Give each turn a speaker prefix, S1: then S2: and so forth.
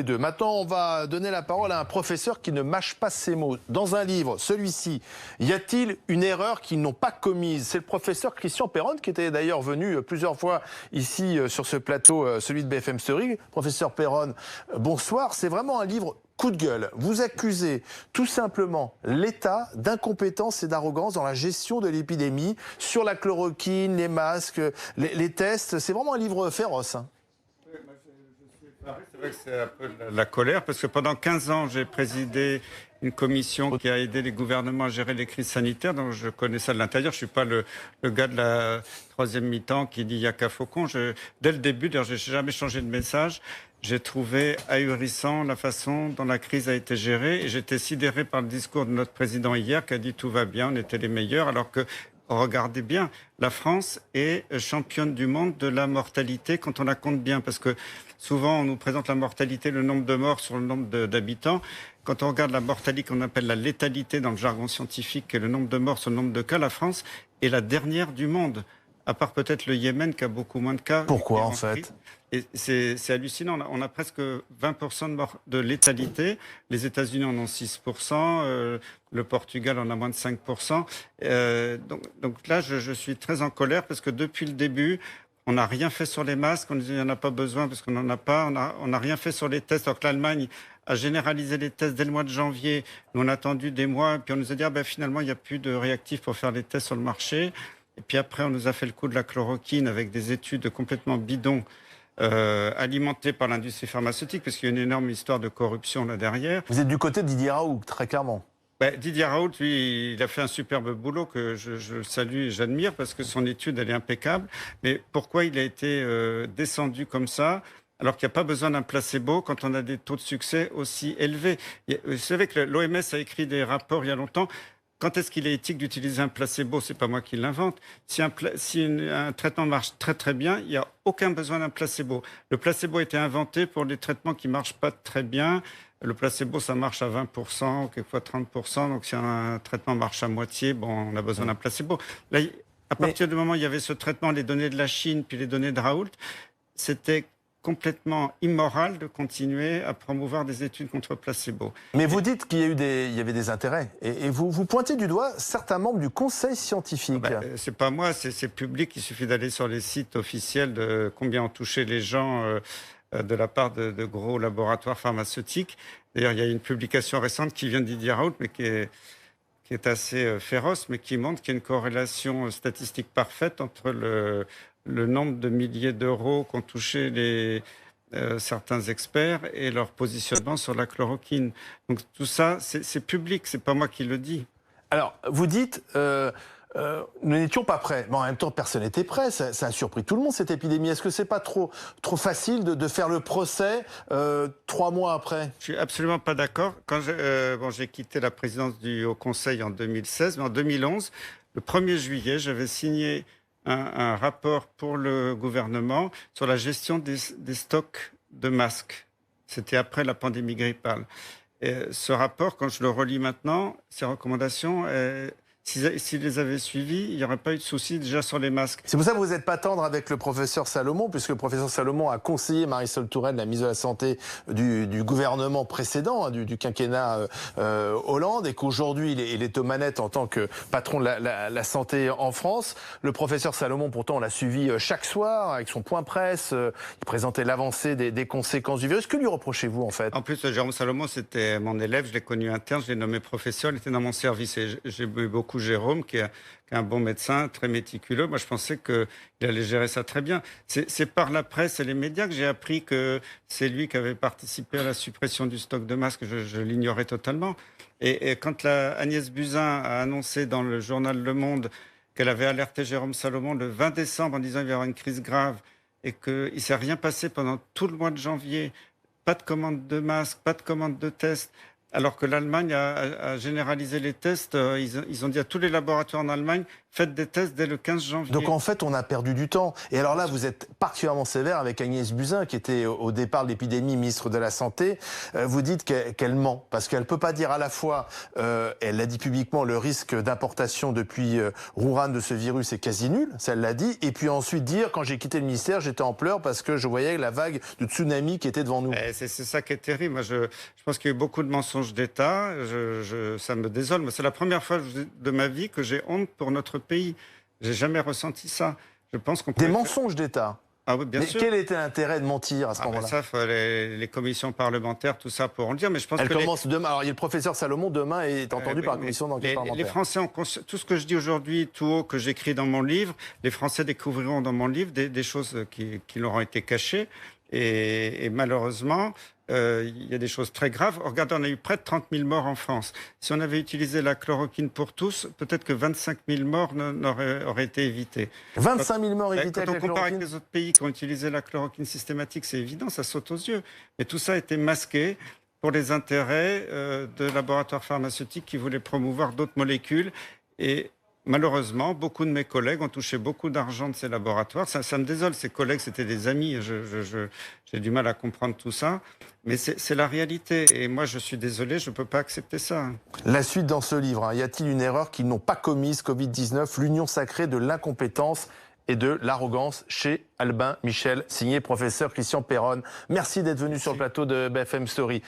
S1: les deux. Maintenant, on va donner la parole à un professeur qui ne mâche pas ses mots. Dans un livre, celui-ci, y a-t-il une erreur qu'ils n'ont pas commise? C'est le professeur Christian Perron, qui était d'ailleurs venu plusieurs fois ici sur ce plateau, celui de BFM Story. Professeur Perron, bonsoir. C'est vraiment un livre coup de gueule. Vous accusez tout simplement l'État d'incompétence et d'arrogance dans la gestion de l'épidémie, sur la chloroquine, les masques, les tests. C'est vraiment un livre féroce, hein.
S2: C'est vrai que c'est un peu la colère, parce que pendant 15 ans, j'ai présidé une commission qui a aidé les gouvernements à gérer les crises sanitaires, donc je connais ça de l'intérieur. Je ne suis pas le gars de la troisième mi-temps qui dit « il n'y a qu'à Faucon ». Dès le début, d'ailleurs, je n'ai jamais changé de message. J'ai trouvé ahurissant la façon dont la crise a été gérée, et j'étais sidéré par le discours de notre président hier qui a dit « tout va bien, on était les meilleurs », alors que regardez bien, la France est championne du monde de la mortalité quand on la compte bien, parce que souvent on nous présente la mortalité, le nombre de morts sur le nombre d'habitants. Quand on regarde la mortalité qu'on appelle la létalité dans le jargon scientifique, qui est le nombre de morts sur le nombre de cas, la France est la dernière du monde, à part peut-être le Yémen qui a beaucoup moins de cas.
S1: Pourquoi en fait?
S2: Et c'est hallucinant. On a presque 20% de morts de létalité. Les États-Unis en ont 6%. Le Portugal en a moins de 5%. Donc là, je suis très en colère parce que depuis le début, on n'a rien fait sur les masques. On disait qu'il n'y en a pas besoin parce qu'on n'en a pas. On n'a rien fait sur les tests. Alors que l'Allemagne a généralisé les tests dès le mois de janvier. Nous, on a attendu des mois. Puis on nous a dit finalement, il n'y a plus de réactifs pour faire les tests sur le marché. Et puis après, on nous a fait le coup de la chloroquine avec des études complètement bidons. Alimenté par l'industrie pharmaceutique, parce qu'il y a une énorme histoire de corruption là derrière.
S1: Vous êtes du côté de Didier Raoult, très clairement.
S2: Didier Raoult, lui, il a fait un superbe boulot que je salue et j'admire, parce que son étude, elle est impeccable. Mais pourquoi il a été descendu comme ça, alors qu'il n'y a pas besoin d'un placebo quand on a des taux de succès aussi élevés? Vous savez que l'OMS a écrit des rapports il y a longtemps. Quand est-ce qu'il est éthique d'utiliser un placebo? C'est pas moi qui l'invente. Si un traitement marche très très bien, il n'y a aucun besoin d'un placebo. Le placebo a été inventé pour les traitements qui marchent pas très bien. Le placebo, ça marche à 20%, quelquefois 30%. Donc si un traitement marche à moitié, on a besoin d'un placebo. Là, à partir du moment où il y avait ce traitement, les données de la Chine, puis les données de Raoult, c'était complètement immoral de continuer à promouvoir des études contre placebo.
S1: Mais vous dites qu'il y avait des intérêts. Et vous pointez du doigt certains membres du conseil scientifique.
S2: C'est pas moi, c'est public. Il suffit d'aller sur les sites officiels de combien ont touché les gens de la part de gros laboratoires pharmaceutiques. D'ailleurs, il y a une publication récente qui vient de Didier Raoult, mais qui est assez féroce, mais qui montre qu'il y a une corrélation statistique parfaite entre le nombre de milliers d'euros qu'ont touché certains experts et leur positionnement sur la chloroquine. Donc tout ça, c'est public, c'est pas moi qui le dis.
S1: Alors, vous dites, nous n'étions pas prêts. Mais en même temps, personne n'était prêt. Ça a surpris tout le monde, cette épidémie. Est-ce que c'est pas trop facile de faire le procès 3 mois après?
S2: Je suis absolument pas d'accord. Quand j'ai quitté la présidence du Haut Conseil en 2016, mais en 2011, le 1er juillet, j'avais signé un rapport pour le gouvernement sur la gestion des stocks de masques. C'était après la pandémie grippale. Et ce rapport, quand je le relis maintenant, ces recommandations, s'ils les avaient suivies, il n'y aurait pas eu de souci déjà sur les masques.
S1: C'est pour ça que vous n'êtes pas tendre avec le professeur Salomon, puisque le professeur Salomon a conseillé Marisol Touraine, la ministre de la Santé du gouvernement précédent, du quinquennat Hollande, et qu'aujourd'hui il est aux manettes en tant que patron de la santé en France. Le professeur Salomon, pourtant, on l'a suivi chaque soir avec son point presse. Il présentait l'avancée des conséquences du virus. Que lui reprochez-vous en fait?
S2: En plus, Jérôme Salomon, c'était mon élève, je l'ai connu interne, je l'ai nommé professeur, il était dans mon service, et j'ai eu beaucoup Jérôme, qui est un bon médecin, très méticuleux. Moi, je pensais qu'il allait gérer ça très bien. C'est par la presse et les médias que j'ai appris que c'est lui qui avait participé à la suppression du stock de masques. Je l'ignorais totalement. Et quand Agnès Buzyn a annoncé dans le journal Le Monde qu'elle avait alerté Jérôme Salomon le 20 décembre en disant qu'il y aura une crise grave et qu'il ne s'est rien passé pendant tout le mois de janvier, pas de commande de masques, pas de commande de tests, alors que l'Allemagne a généralisé les tests. Ils ont dit à tous les laboratoires en Allemagne, faites des tests dès le 15 janvier.
S1: Donc en fait, on a perdu du temps. Et alors là, vous êtes particulièrement sévère avec Agnès Buzyn, qui était au départ de l'épidémie ministre de la Santé. Vous dites qu'elle ment, parce qu'elle ne peut pas dire à la fois, elle l'a dit publiquement, le risque d'importation depuis Wuhan de ce virus est quasi nul, ça elle l'a dit, et puis ensuite dire, quand j'ai quitté le ministère, j'étais en pleurs parce que je voyais la vague de tsunami qui était devant nous.
S2: C'est ça qui est terrible. Moi, je pense qu'il y a eu beaucoup de mensonges d'État. Ça me désole. C'est la première fois de ma vie que j'ai honte pour notre pays. J'ai jamais ressenti ça. Je pense qu'on
S1: Des mensonges d'État.
S2: Ah oui, bien
S1: mais
S2: sûr.
S1: Quel était l'intérêt de mentir à ce moment-là?
S2: Ça, les commissions parlementaires, tout ça pourront le dire. Mais je pense
S1: Elle commence demain. Alors, il y a le professeur Salomon, demain est entendu par la commission d'enquête parlementaire.
S2: Les Français ont tout ce que je dis aujourd'hui, tout haut, que j'écris dans mon livre, les Français découvriront dans mon livre des choses qui leur ont été cachées. Et malheureusement, il y a des choses très graves. Regardez, on a eu près de 30 000 morts en France. Si on avait utilisé la chloroquine pour tous, peut-être que 25 000 morts auraient été évitées.
S1: 25 000 morts évitées avec la
S2: Quand on compare avec
S1: chloroquine.
S2: les autres pays qui ont utilisé la chloroquine systématique, c'est évident, ça saute aux yeux. Mais tout ça a été masqué pour les intérêts de laboratoires pharmaceutiques qui voulaient promouvoir d'autres molécules. Et malheureusement, beaucoup de mes collègues ont touché beaucoup d'argent de ces laboratoires. Ça me désole, ces collègues, c'était des amis. J'ai du mal à comprendre tout ça. Mais c'est la réalité. Et moi, je suis désolé, je ne peux pas accepter ça.
S1: La suite dans ce livre, hein. Y a-t-il une erreur qu'ils n'ont pas commise, Covid-19, l'union sacrée de l'incompétence et de l'arrogance chez Albin Michel, signé professeur Christian Péronne. Merci d'être venu sur le plateau de BFM Story.